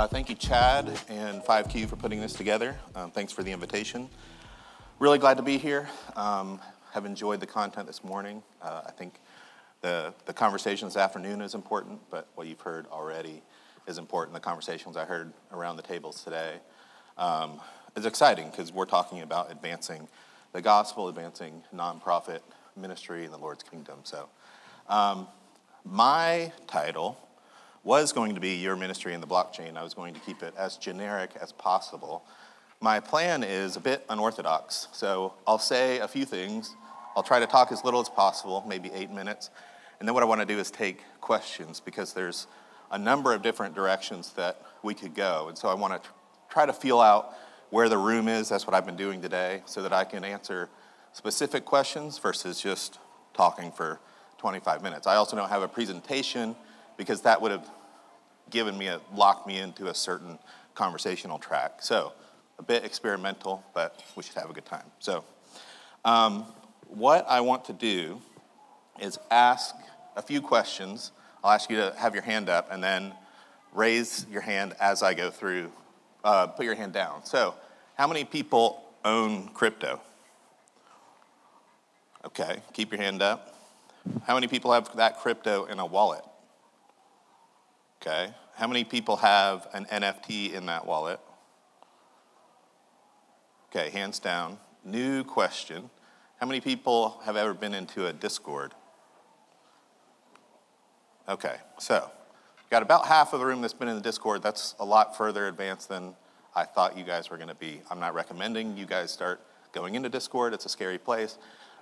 Thank you, Chad and 5Q, for putting this together. Thanks for the invitation. Really glad to be here. Have enjoyed the content this morning. I think the conversation this afternoon is important, but what you've heard already is important. The conversations I heard around the tables today is exciting because we're talking about advancing the gospel, advancing nonprofit ministry in the Lord's kingdom. So my title was going to be Your Ministry in the Blockchain. I was going to keep it as generic as possible. My plan is a bit unorthodox, so I'll say a few things. I'll try to talk as little as possible, maybe 8 minutes, and then what I want to do is take questions because there's a number of different directions that we could go, and so I want to try to feel out where the room is. That's what I've been doing today, so that I can answer specific questions versus just talking for 25 minutes. I also don't have a presentation because that would have locked me into a certain conversational track. So a bit experimental, but we should have a good time. So what I want to do is ask a few questions. I'll ask you to have your hand up and then raise your hand as I go through. Put your hand down. So how many people own crypto? Okay, keep your hand up. How many people have that crypto in a wallet? Okay. How many people have an NFT in that wallet? Okay, hands down. New question. How many people have ever been into a Discord? Okay, so got about half of the room that's been in the Discord. That's a lot further advanced than I thought you guys were going to be. I'm not recommending you guys start going into Discord. It's a scary place.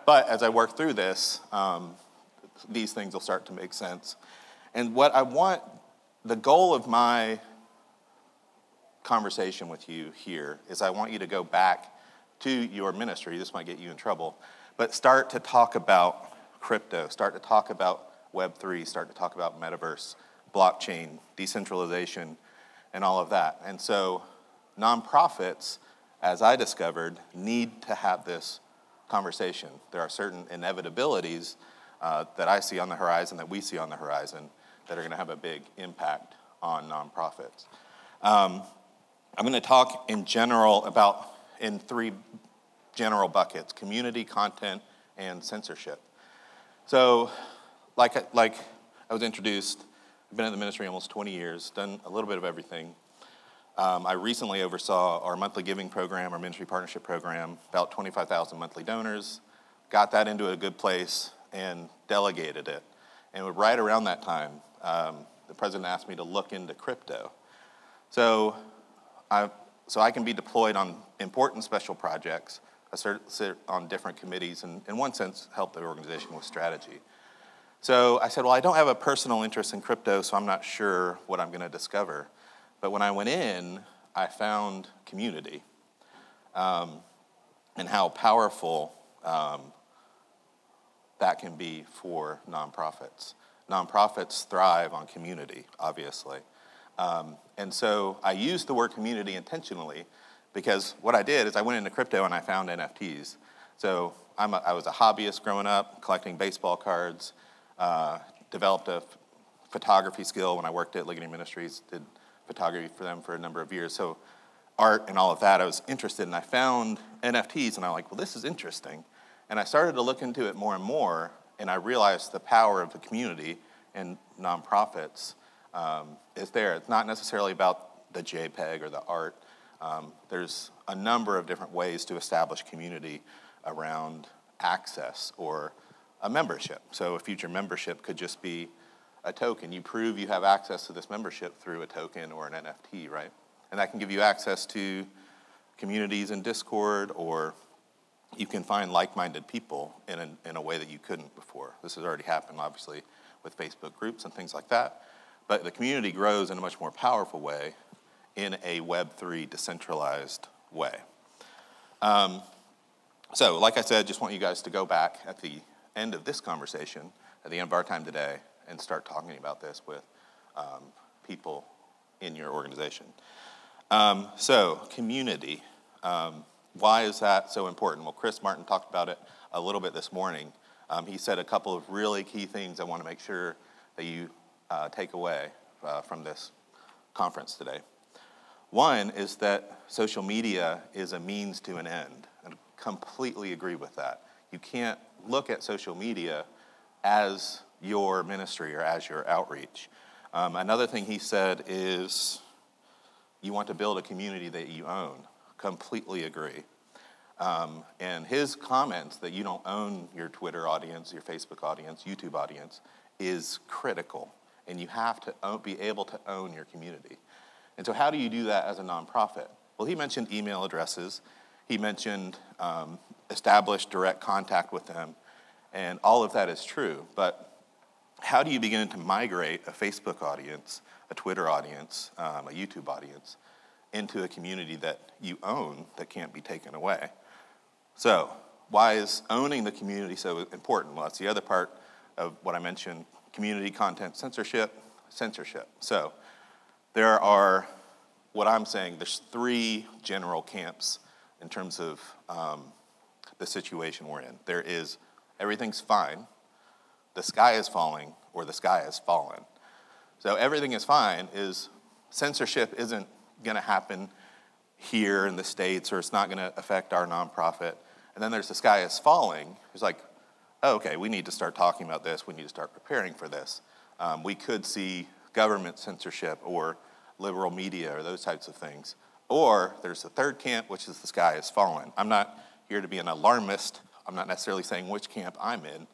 But as I work through this, these things will start to make sense. And what I want, the goal of my conversation with you here is I want you to go back to your ministry. This might get you in trouble, but start to talk about crypto, start to talk about Web3, start to talk about Metaverse, blockchain, decentralization, and all of that. And so nonprofits, as I discovered, need to have this conversation. There are certain inevitabilities that I see on the horizon, that we see on the horizon, that are going to have a big impact on nonprofits. I'm going to talk in general in three general buckets: community, content, and censorship. So like I was introduced, I've been in the ministry almost 20 years, done a little bit of everything. I recently oversaw our monthly giving program, our ministry partnership program, about 25,000 monthly donors, got that into a good place and delegated it. And right around that time, the president asked me to look into crypto. So I can be deployed on important special projects. I sit on different committees and in one sense help the organization with strategy. So I said, well, I don't have a personal interest in crypto, so I'm not sure what I'm going to discover. But when I went in, I found community and how powerful that can be for nonprofits. Nonprofits thrive on community, obviously. And so I used the word community intentionally because what I did is I went into crypto and I found NFTs. So I was a hobbyist growing up, collecting baseball cards, developed a photography skill when I worked at Ligonier Ministries, did photography for them for a number of years. So art and all of that I was interested in. I found NFTs and I'm like, well, this is interesting. And I started to look into it more and more, and I realized the power of the community and nonprofits is there. It's not necessarily about the JPEG or the art. There's a number of different ways to establish community around access or a membership. So a future membership could just be a token. You prove you have access to this membership through a token or an NFT, right? And that can give you access to communities in Discord, or you can find like-minded people in a way that you couldn't before. This has already happened, obviously, with Facebook groups and things like that. But the community grows in a much more powerful way in a Web3 decentralized way. So, like I said, just want you guys to go back at the end of this conversation, at the end of our time today, and start talking about this with people in your organization. So, community. Why is that so important? Well, Chris Martin talked about it a little bit this morning. He said a couple of really key things I want to make sure that you take away from this conference today. One is that social media is a means to an end. I completely agree with that. You can't look at social media as your ministry or as your outreach. Another thing he said is you want to build a community that you own. Completely agree. And his comments that you don't own your Twitter audience, your Facebook audience, YouTube audience is critical. And you have to be able to own your community. And so how do you do that as a nonprofit? Well, he mentioned email addresses. He mentioned establish direct contact with them. And all of that is true. But how do you begin to migrate a Facebook audience, a Twitter audience, a YouTube audience into a community that you own that can't be taken away? So why is owning the community so important? Well, that's the other part of what I mentioned, community content censorship. So there are, what I'm saying, there's 3 general camps in terms of the situation we're in. There is everything's fine, the sky is falling, or the sky has fallen. So everything is fine is censorship isn't going to happen here in the States, or it's not going to affect our nonprofit. And then there's the sky is falling. It's like, oh, okay, we need to start talking about this. We need to start preparing for this. We could see government censorship or liberal media or those types of things. Or there's the third camp, which is the sky is fallen. I'm not here to be an alarmist. I'm not necessarily saying which camp I'm in.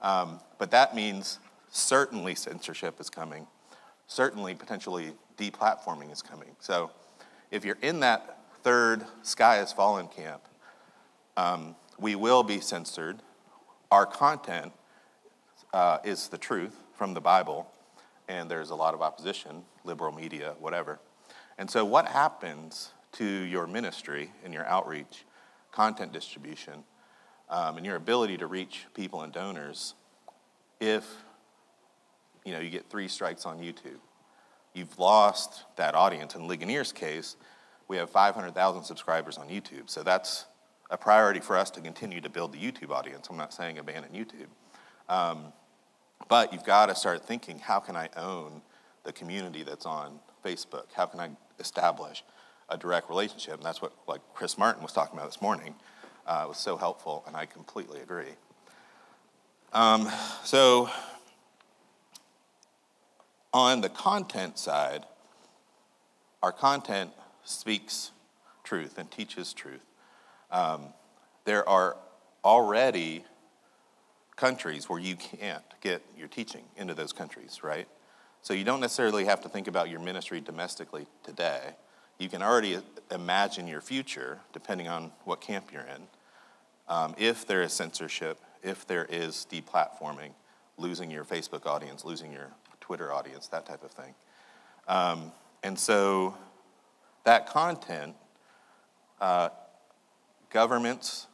But that means certainly censorship is coming. Certainly, potentially, deplatforming is coming. So if you're in that third sky is fallen camp, we will be censored. Our content is the truth from the Bible, and there's a lot of opposition, liberal media, whatever. And so what happens to your ministry and your outreach, content distribution, and your ability to reach people and donors if you get 3 strikes on YouTube? You've lost that audience. In Ligonier's case, we have 500,000 subscribers on YouTube. So that's a priority for us to continue to build the YouTube audience. I'm not saying abandon YouTube. But you've got to start thinking, how can I own the community that's on Facebook? How can I establish a direct relationship? And that's what Chris Martin was talking about this morning. It was so helpful, and I completely agree. So on the content side, our content speaks truth and teaches truth. There are already countries where you can't get your teaching into those countries, right? So you don't necessarily have to think about your ministry domestically today. You can already imagine your future, depending on what camp you're in. If there is censorship, if there is deplatforming, losing your Facebook audience, losing your Twitter audience, that type of thing. And so that content, governments,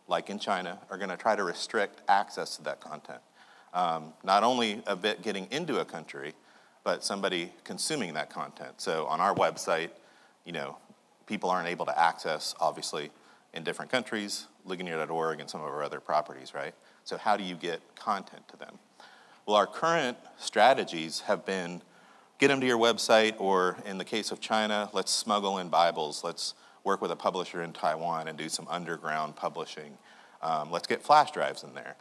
like in China, are going to try to restrict access to that content. Not only a bit getting into a country, but somebody consuming that content. So on our website, people aren't able to access, obviously, in different countries, Ligonier.org and some of our other properties, right? So how do you get content to them? Well, our current strategies have been get them to your website, or in the case of China, let's smuggle in Bibles. Let's work with a publisher in Taiwan and do some underground publishing. Let's get flash drives in there.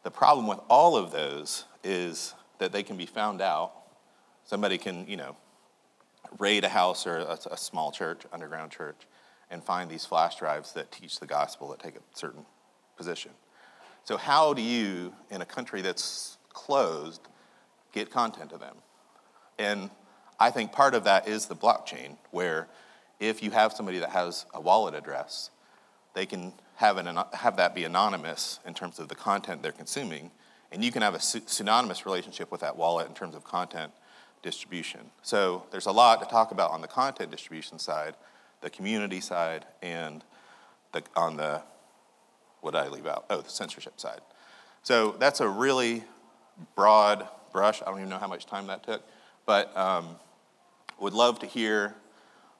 The problem with all of those is that they can be found out. Somebody can, raid a house or a small church, underground church, and find these flash drives that teach the gospel, that take a certain position. So how do you, in a country that's closed, get content to them? And I think part of that is the blockchain, where if you have somebody that has a wallet address, they can have that be anonymous in terms of the content they're consuming, and you can have a synonymous relationship with that wallet in terms of content distribution. So there's a lot to talk about on the content distribution side, the community side, and on the, what did I leave out? Oh, the censorship side. So that's a really broad brush. I don't even know how much time that took, but would love to hear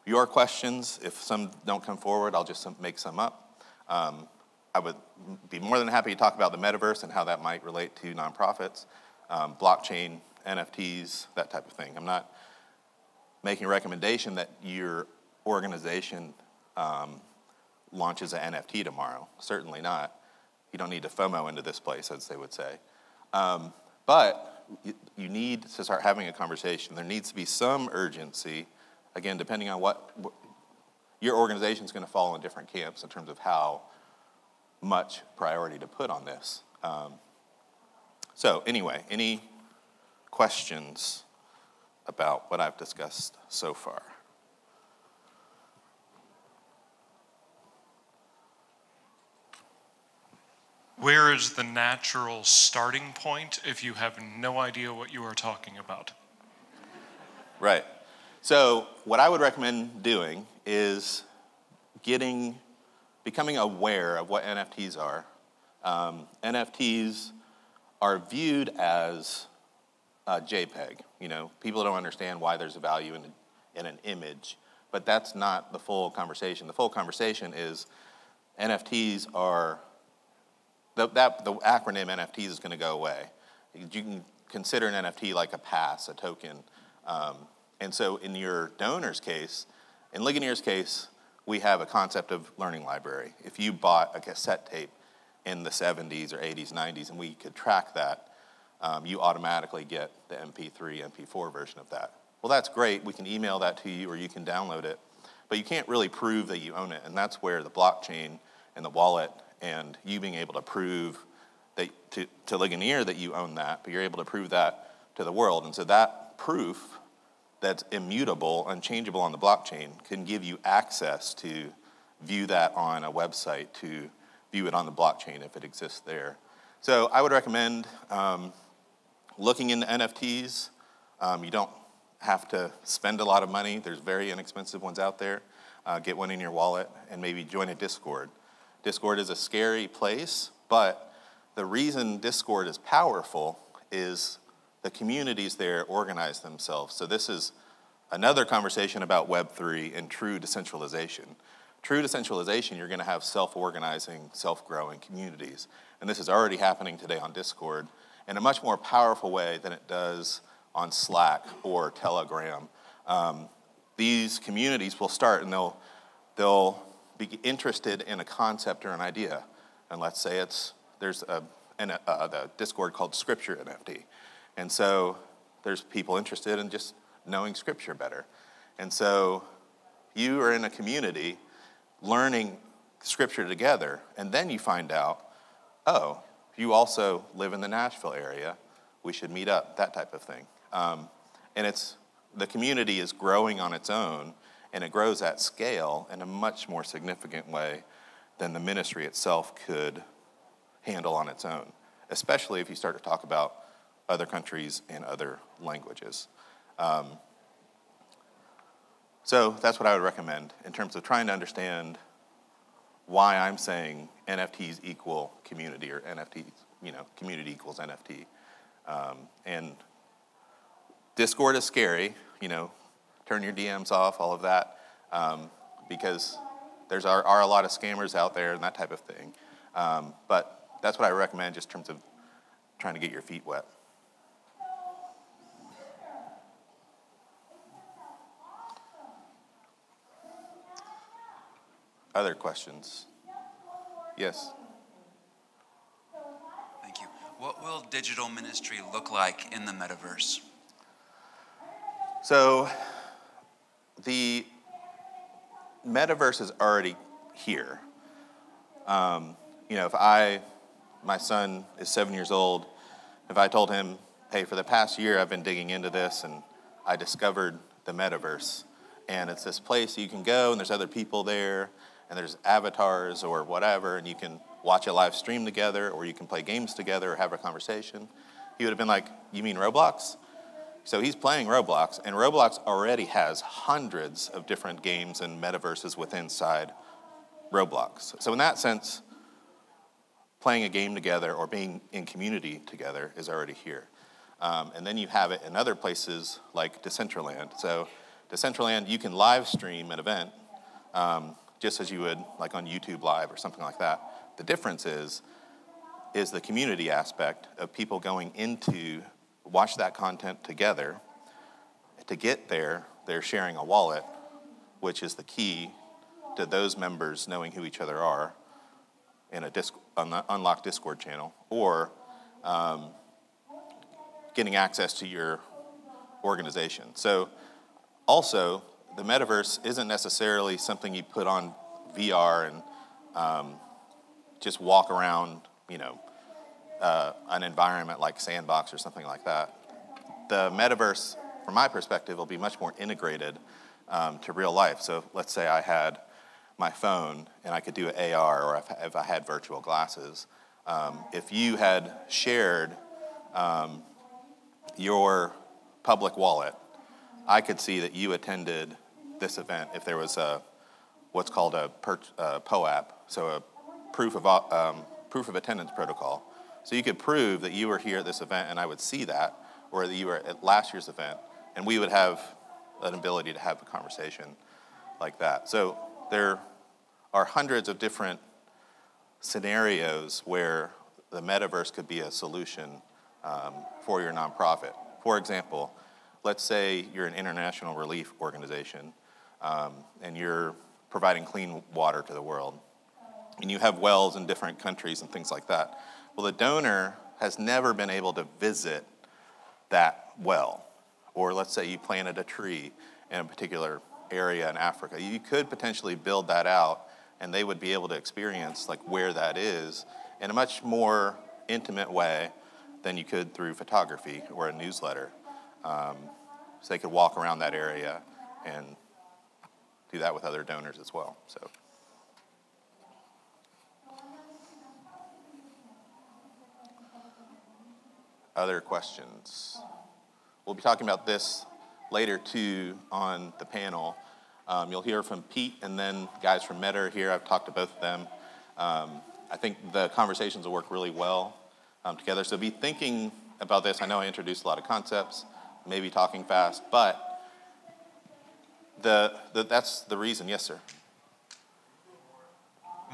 your questions. If some don't come forward, I'll just make some up. I would be more than happy to talk about the metaverse and how that might relate to nonprofits, blockchain, NFTs, that type of thing. I'm not making a recommendation that your organization launches an NFT tomorrow. Certainly not. You don't need to FOMO into this place, as they would say. But you need to start having a conversation. There needs to be some urgency, again, depending on what your organization is going to fall in different camps in terms of how much priority to put on this. So anyway, any questions about what I've discussed so far? Where is the natural starting point if you have no idea what you are talking about? Right. So what I would recommend doing is becoming aware of what NFTs are. NFTs are viewed as a JPEG. You know, people don't understand why there's a value in an image, but that's not the full conversation. The full conversation is NFTs are, the acronym NFTs is going to go away. You can consider an NFT like a pass, a token. And so in your donor's case, in Ligonier's case, we have a concept of learning library. If you bought a cassette tape in the 70s or 80s, 90s, and we could track that, you automatically get the MP3, MP4 version of that. Well, that's great. We can email that to you or you can download it, but you can't really prove that you own it. And that's where the blockchain and the wallet and you being able to prove that to Ligonier that you own that, but you're able to prove that to the world. And so that proof that's immutable, unchangeable on the blockchain can give you access to view that on a website, to view it on the blockchain if it exists there. So I would recommend looking into NFTs. You don't have to spend a lot of money. There's very inexpensive ones out there. Get one in your wallet and maybe join a Discord. Discord is a scary place, but the reason Discord is powerful is the communities there organize themselves. So this is another conversation about Web3 and true decentralization. True decentralization, you're going to have self-organizing, self-growing communities. And this is already happening today on Discord in a much more powerful way than it does on Slack or Telegram. These communities will start and they'll be interested in a concept or an idea. And let's say there's the Discord called Scripture NFT. And so there's people interested in just knowing Scripture better. And so you are in a community learning Scripture together, and then you find out, oh, you also live in the Nashville area, we should meet up, that type of thing. And the community is growing on its own, and it grows at scale in a much more significant way than the ministry itself could handle on its own, especially if you start to talk about other countries and other languages. So that's what I would recommend in terms of trying to understand why I'm saying NFTs equal community or NFTs, community equals NFT. And Discord is scary, turn your DMs off, all of that, because there's are a lot of scammers out there and that type of thing. But that's what I recommend just in terms of trying to get your feet wet. Other questions? Yes. Thank you. What will digital ministry look like in the metaverse? So the metaverse is already here. If my son is 7 years old, if I told him, hey, for the past year I've been digging into this and I discovered the metaverse, and it's this place you can go and there's other people there and there's avatars or whatever, and you can watch a live stream together or you can play games together or have a conversation, he would have been like, you mean Roblox? So he's playing Roblox, and Roblox already has hundreds of different games and metaverses inside Roblox. So in that sense, playing a game together or being in community together is already here. And then you have it in other places like Decentraland. So Decentraland, you can live stream an event just as you would like on YouTube Live or something like that. The difference is the community aspect of people going into watch that content together. To get there, they're sharing a wallet, which is the key to those members knowing who each other are in an unlocked Discord channel, or getting access to your organization. So also, the metaverse isn't necessarily something you put on VR and just walk around, an environment like Sandbox or something like that. The metaverse, from my perspective, will be much more integrated to real life. So let's say I had my phone and I could do AR, or if I had virtual glasses. If you had shared your public wallet, I could see that you attended this event if there was what's called a POAP, so a proof of attendance protocol. So you could prove that you were here at this event, and I would see that, or that you were at last year's event, and we would have an ability to have a conversation like that. So there are hundreds of different scenarios where the metaverse could be a solution for your nonprofit. For example, let's say you're an international relief organization and you're providing clean water to the world, and you have wells in different countries and things like that. Well, the donor has never been able to visit that well. Or let's say you planted a tree in a particular area in Africa. You could potentially build that out, and they would be able to experience like where that is in a much more intimate way than you could through photography or a newsletter. So they could walk around that area and do that with other donors as well. So. Other questions? We'll be talking about this later too on the panel. You'll hear from Pete and then guys from Meta are here. I've talked to both of them. I think the conversations will work really well together. So be thinking about this. I know I introduced a lot of concepts, maybe talking fast, but that's the reason. Yes, sir.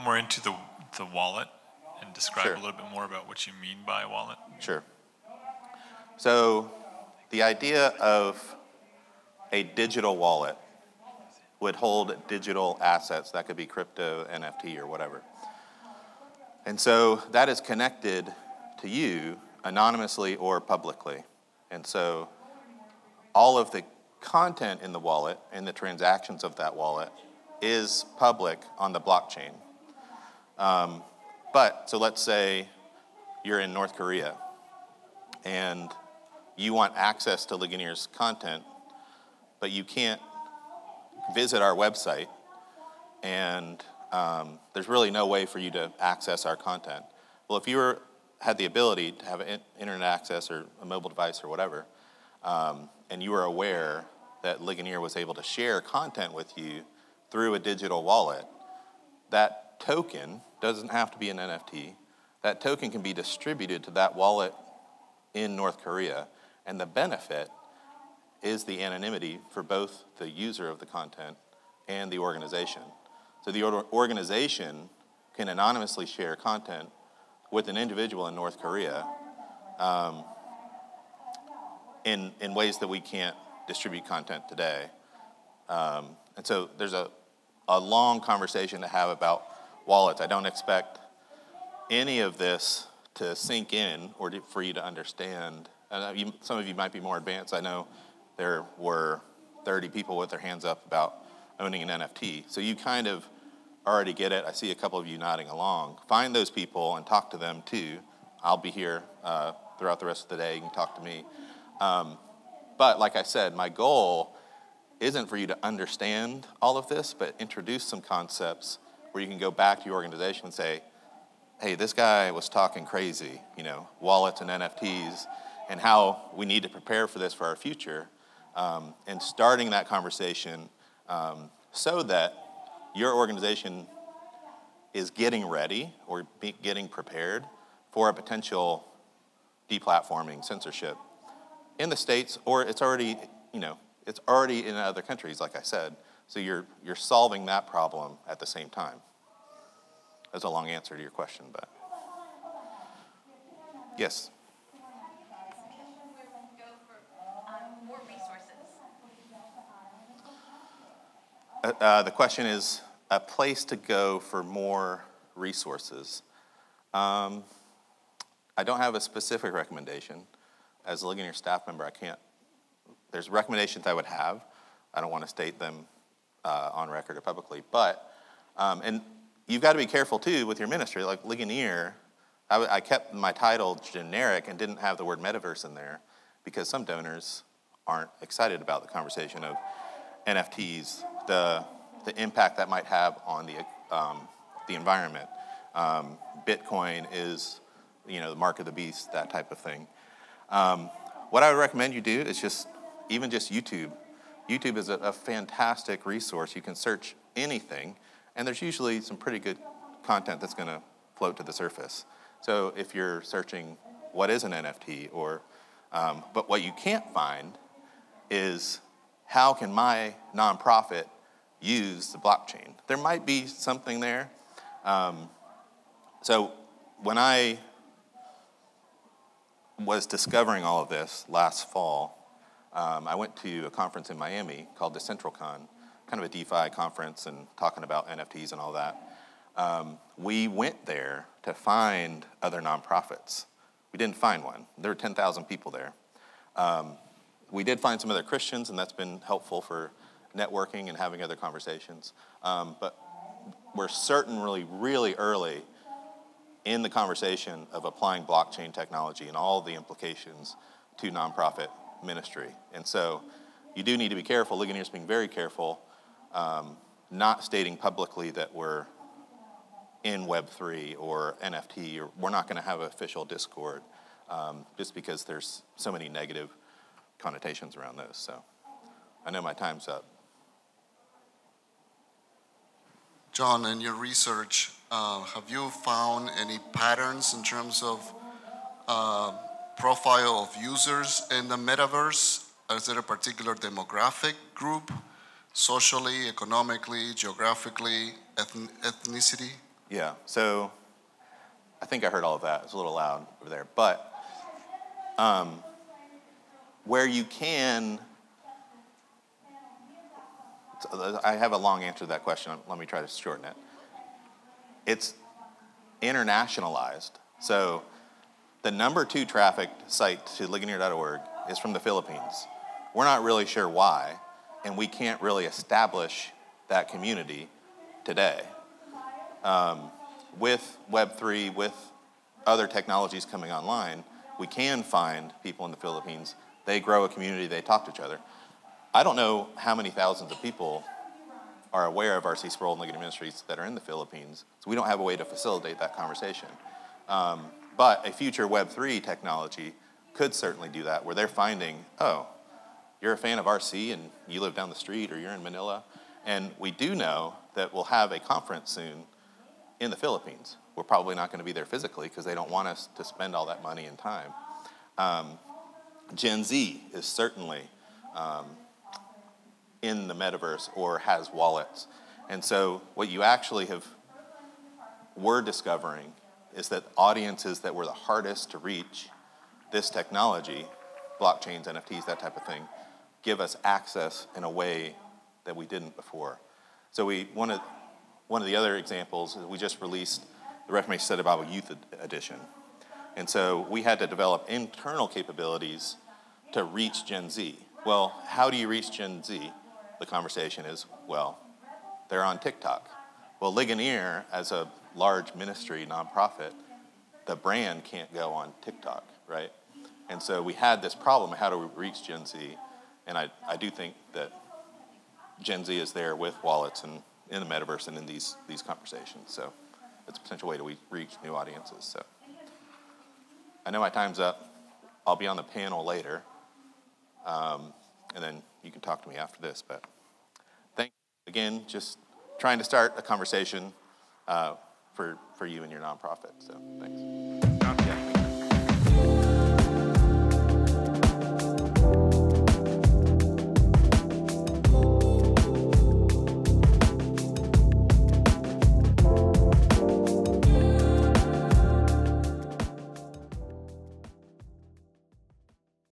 More into the wallet and describe Sure. a little bit more about what you mean by wallet. Sure. So the idea of a digital wallet would hold digital assets. That could be crypto, NFT, or whatever. And so that is connected to you anonymously or publicly. And so all of the content in the wallet and the transactions of that wallet is public on the blockchain. So let's say you're in North Korea and you want access to Ligonier's content, but you can't visit our website, and there's really no way for you to access our content. Well, if you had the ability to have internet access or a mobile device or whatever, and you were aware that Ligonier was able to share content with you through a digital wallet, that token doesn't have to be an NFT. That token can be distributed to that wallet in North Korea, and the benefit is the anonymity for both the user of the content and the organization. So the organization can anonymously share content with an individual in North Korea in ways that we can't distribute content today. And so there's a long conversation to have about wallets. I don't expect any of this to sink in or for you to understand. Some of you might be more advanced. I know there were 30 people with their hands up about owning an NFT. So you kind of already get it. I see a couple of you nodding along. Find those people and talk to them too. I'll be here throughout the rest of the day. You can talk to me. But like I said, my goal isn't for you to understand all of this, but introduce some concepts where you can go back to your organization and say, hey, this guy was talking crazy, wallets and NFTs, and how we need to prepare for this for our future, and starting that conversation so that your organization is getting ready or getting prepared for a potential deplatforming censorship in the States, or it's already in other countries, like I said. So you're solving that problem at the same time. That's a long answer to your question, but yes. The question is a place to go for more resources. I don't have a specific recommendation. As a Ligonier staff member, I can't. There's recommendations I would have. I don't want to state them on record or publicly, but and you've got to be careful too with your ministry. Like Ligonier, I kept my title generic and didn't have the word Metaverse in there because some donors aren't excited about the conversation of NFTs, the impact that might have on the environment. Bitcoin is, the mark of the beast, that type of thing. What I would recommend you do is just YouTube. YouTube is a fantastic resource. You can search anything, and there's usually some pretty good content that's going to float to the surface. So if you're searching what is an NFT, but what you can't find is how can my nonprofit use the blockchain? There might be something there. So when I was discovering all of this last fall, I went to a conference in Miami called the CentralCon, kind of a DeFi conference and talking about NFTs and all that. We went there to find other nonprofits. We didn't find one. There were 10,000 people there. We did find some other Christians, and that's been helpful for networking and having other conversations. But we're certainly really early in the conversation of applying blockchain technology and all the implications to nonprofit ministry. And so you do need to be careful. Ligonier's being very careful, not stating publicly that we're in Web3 or NFT, or we're not going to have an official Discord, just because there's so many negative connotations around those. So I know my time's up. John, in your research, have you found any patterns in terms of profile of users in the metaverse? Is there a particular demographic group, socially, economically, geographically, ethnicity? Yeah, so I think I heard all of that. It's a little loud over there. But where you can, I have a long answer to that question. Let me try to shorten it. It's internationalized. So the number 2 trafficked site to Ligonier.org is from the Philippines. We're not really sure why, and we can't really establish that community today. With Web3, with other technologies coming online, we can find people in the Philippines. They grow a community, they talk to each other. I don't know how many thousands of people are aware of R.C. Sproul and Ligonier Ministries that are in the Philippines, so we don't have a way to facilitate that conversation. But a future Web3 technology could certainly do that, where they're finding, oh, you're a fan of RC and you live down the street, or you're in Manila. And we do know that we'll have a conference soon in the Philippines. We're probably not going to be there physically because they don't want us to spend all that money and time. Gen Z is certainly in the metaverse or has wallets. And so what you actually were discovering is that audiences that were the hardest to reach this technology, blockchains, NFTs, that type of thing, give us access in a way that we didn't before. So one of the other examples is we just released the Reformation Study Bible Youth Edition. And so we had to develop internal capabilities to reach Gen Z. Well, how do you reach Gen Z? The conversation is, well, they're on TikTok. Well, Ligonier, as a large ministry nonprofit, the brand can't go on TikTok, right? And so we had this problem, how do we reach Gen Z? And I do think that Gen Z is there with wallets and in the metaverse and in these conversations. So it's a potential way to reach new audiences. So I know my time's up. I'll be on the panel later. And then you can talk to me after this. But thank you again, just trying to start a conversation for you and your nonprofit. So thanks.